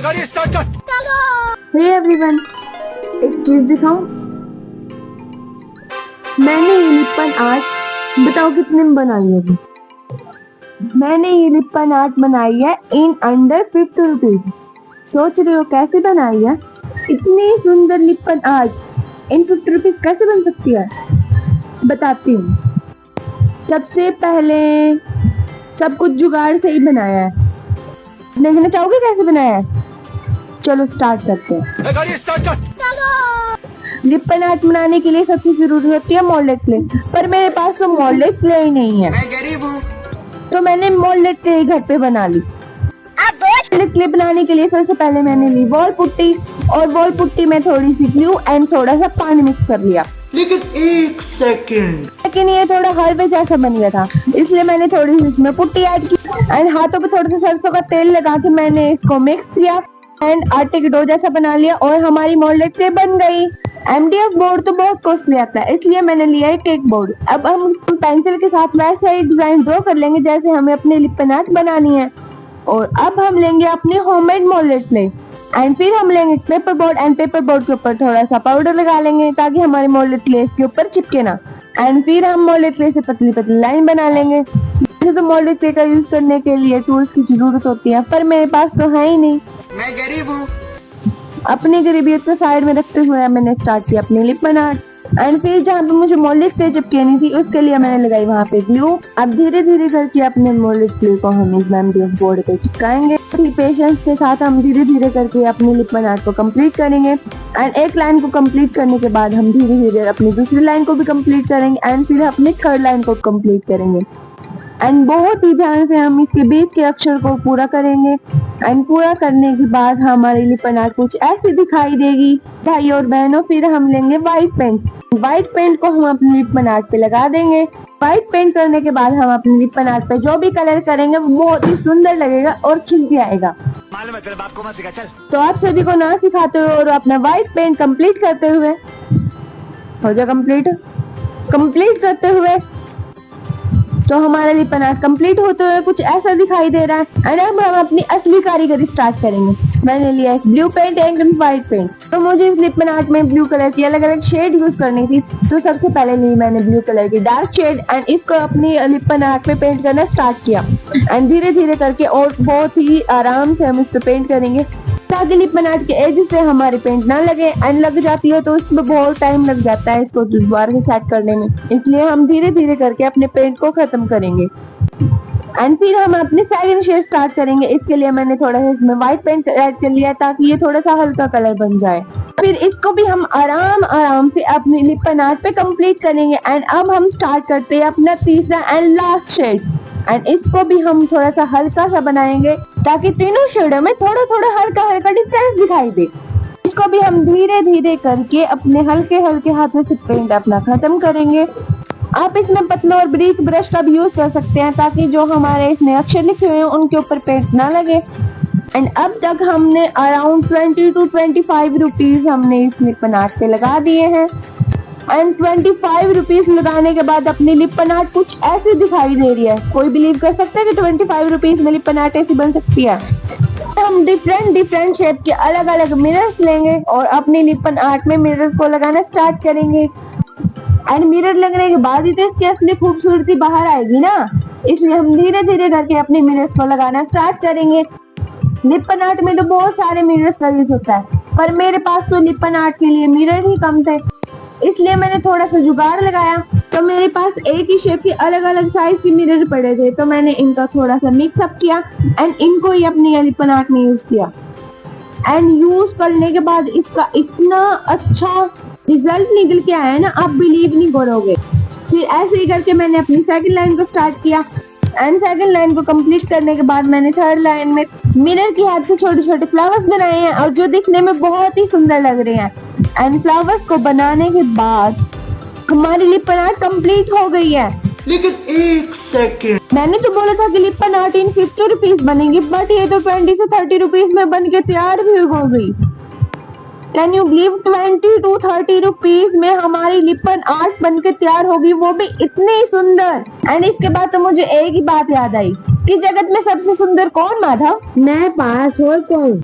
गाड़ी स्टार्ट कर। Hey everyone, एक चीज दिखाऊं। मैंने ये लिपन आर्ट बताओ कितने में बनाई है अभी। मैंने ये लिपन आर्ट बनाई है इन अंडर 50 रुपीज। सोच रहे हो कैसे बनाई है? इतनी सुंदर लिपन आर्ट इन 50 रुपीज कैसे बन सकती है, बताती हूँ। सबसे पहले सब कुछ जुगाड़ से ही बनाया है। देखना चाहोगे कैसे बनाया है? चलो स्टार्ट करते हैं। गाड़ी स्टार्ट कर। लिपन आर्ट बनाने के लिए सबसे जरूरी होती है मोल्डेड क्ले, पर मेरे पास तो मोल्डेड क्ले ही नहीं है। मैं गरीब हूँ तो मैंने मोल्डेड क्ले घर पे बना ली। मोल्डेड क्ले बनाने के लिए सबसे पहले मैंने ली वॉल पुट्टी, और वॉल पुट्टी में थोड़ी सी ग्लू एंड थोड़ा सा पानी मिक्स कर लिया। लेकिन एक सेकंड, लेकिन ये थोड़ा हलवे जैसा बन गया था, इसलिए मैंने थोड़ी सी इसमें पुट्टी ऐड की एंड हाथों पे थोड़ा सा सरसों का तेल लगा के मैंने इसको मिक्स किया एंड आटे के डो जैसा बना लिया और हमारी मोल्डेड क्ले बन गई। MDF बोर्ड तो बहुत कॉस्टली आता है, इसलिए मैंने लिया है केक बोर्ड। अब हम पेंसिल के साथ वैसा ही डिजाइन ड्रॉ कर लेंगे जैसे हमें अपनी लिपन आर्ट बनानी है। और अब हम लेंगे अपनी होममेड मोल्डेड क्ले एंड फिर हम लेंगे paper board and paper board के ऊपर थोड़ा सा पाउडर लगा लेंगे ताकि हमारी मोल्डेड क्ले के ऊपर चिपके ना। एंड फिर हम मोल्डेड क्ले से पतली पतली लाइन बना लेंगे। वैसे तो मोल्डेड क्ले का यूज करने के लिए टूल्स की जरूरत होती है, पर मेरे पास तो है ही नहीं। मैं गरीब हूँ। अपनी गरीबियत को साइड में रखते हुए मैंने स्टार्ट किया अपनी लिपन आर्ट। एंड फिर जहाँ पे मुझे मोल्डेड क्ले चिपकानी थी उसके लिए मैंने लगाई वहाँ पे ग्लू। अब धीरे धीरे करके अपने मोल्डेड क्ले को हम इस MDF बोर्ड पे चिपकाएंगे। पेशेंस के साथ हम धीरे धीरे करके अपनी लिपन आर्ट को कंप्लीट करेंगे। एंड एक लाइन को कंप्लीट करने के बाद हम धीरे धीरे अपनी दूसरी लाइन को भी कंप्लीट करेंगे एंड फिर अपनी थर्ड लाइन को कंप्लीट करेंगे। एंड बहुत ही ध्यान से हम इसके बीच के अक्षर को पूरा करेंगे। एंड पूरा करने के बाद हमारी लिपन आर्ट कुछ ऐसी दिखाई देगी भाई और बहनों। फिर हम लेंगे व्हाइट पेंट। व्हाइट पेंट को हम अपनी लिपन आर्ट पे लगा देंगे। व्हाइट पेंट करने के बाद हम अपनी लिपन आर्ट पे जो भी कलर करेंगे वो बहुत ही सुंदर लगेगा और खिल के आएगा। मालूम है तेरे बाप को मत सिखा, चल। तो आप सभी को ना सिखाते हुए और अपना व्हाइट पेंट कंप्लीट करते हुए हो जाए कंप्लीट करते हुए तो हमारा लिपन आर्ट कंप्लीट होते हुए कुछ ऐसा दिखाई दे रहा है। एंड अब हम अपनी असली कारीगरी स्टार्ट करेंगे। मैंने लिया एक blue paint and white paint. तो मुझे इस लिपन आर्ट में ब्लू कलर की अलग अलग शेड यूज करनी थी, तो सबसे पहले ली मैंने ब्लू कलर की डार्क शेड एंड इसको अपनी लिपन आर्ट में पेंट करना स्टार्ट किया। एंड धीरे धीरे करके और बहुत ही आराम से हम इस पे पेंट करेंगे ताकि लिपन आर्ट के एजेस पे हमारी पेंट ना लगे। एंड लग जाती है तो उसमें बहुत टाइम लग जाता है इसको दोबारा से सेट करने में, इसलिए हम धीरे धीरे करके अपने पेंट को खत्म करेंगे। एंड फिर हम अपने सेकंड शेड स्टार्ट करेंगे। इसके लिए मैंने थोड़ा सा इसमें व्हाइट पेंट ऐड कर लिया ताकि ये थोड़ा सा हल्का कलर बन जाए। फिर इसको भी हम आराम से अपनी लिपन आर्ट पे कंप्लीट करेंगे। एंड अब हम स्टार्ट करते हैं अपना तीसरा एंड लास्ट शेड। एंड इसको भी हम थोड़ा सा हल्का सा बनाएंगे ताकि तीनों शेडों में थोड़ा थोड़ा हल्का डिफरेंस दिखाई दे। इसको भी हम धीरे धीरे करके अपने हल्के हल्के हाथों से पेंट अपना खत्म करेंगे। आप इसमें पतला और ब्रीक ब्रश का भी यूज कर सकते हैं ताकि जो हमारे इसमें अक्षर लिखे हुए हैं उनके ऊपर पेंट ना लगे। एंड अब तक हमने अराउंड 20 to 25 रुपीज हमने इस लिपन आर्ट पे लगा दिए हैं। एंड 25 रुपीज लगाने के बाद अपनी लिपन आर्ट कुछ ऐसी दिखाई दे रही है। कोई बिलीव कर सकता है कि 25 रुपीज में लिपन आर्ट ऐसी बन सकती है? हम डिफरेंट शेप के अलग अलग मिरर्स लेंगे और अपनी लिपन आर्ट में मिरर को लगाना स्टार्ट करेंगे। एंड मिरर लगने के बाद ही तो इसकी असली खूबसूरती बाहर आएगी ना, इसलिए हम धीरे धीरे करके अपने मिरर्स को लगाना स्टार्ट करेंगे। लिपन आर्ट में तो बहुत सारे मिरर्स का यूज होता है, पर मेरे पास तो लिपन आर्ट के लिए मिरर ही कम थे, इसलिए मैंने थोड़ा सा जुगाड़ लगाया। तो मेरे पास एक ही शेप के अलग अलग साइज के मिरर पड़े थे, तो मैंने इनका थोड़ा सा मिक्सअप किया एंड इनको ही अपनी लिपन आर्ट में यूज किया। एंड यूज करने के बाद इसका इतना अच्छा रिजल्ट निकल के आया ना, आप बिलीव नहीं करोगे। फिर ऐसे ही करके मैंने अपनी सेकंड लाइन को स्टार्ट किया। एंड सेकंड लाइन को कंप्लीट करने के बाद मैंने थर्ड लाइन में मिरर की हेल्प से छोटे छोटे फ्लावर्स बनाए हैं और जो दिखने में बहुत ही सुंदर लग रहे हैं। एंड फ्लावर्स को बनाने के बाद हमारी लिपन आर्ट कंप्लीट हो गई है। लेकिन एक सेकंड, मैंने तो बोला था कि लिपन आर्ट इन 50 रुपीज बनेगी, बट ये तो 20 से 30 रुपीज में बन के तैयार भी हो गई। Can you believe? 20 to 30 rupees में हमारी लिपन आर्ट बन के तैयार होगी, वो भी इतनी सुंदर। एंड इसके बाद तो मुझे एक ही बात याद आई कि जगत में सबसे सुंदर कौन माधव? मैं पास और कौन?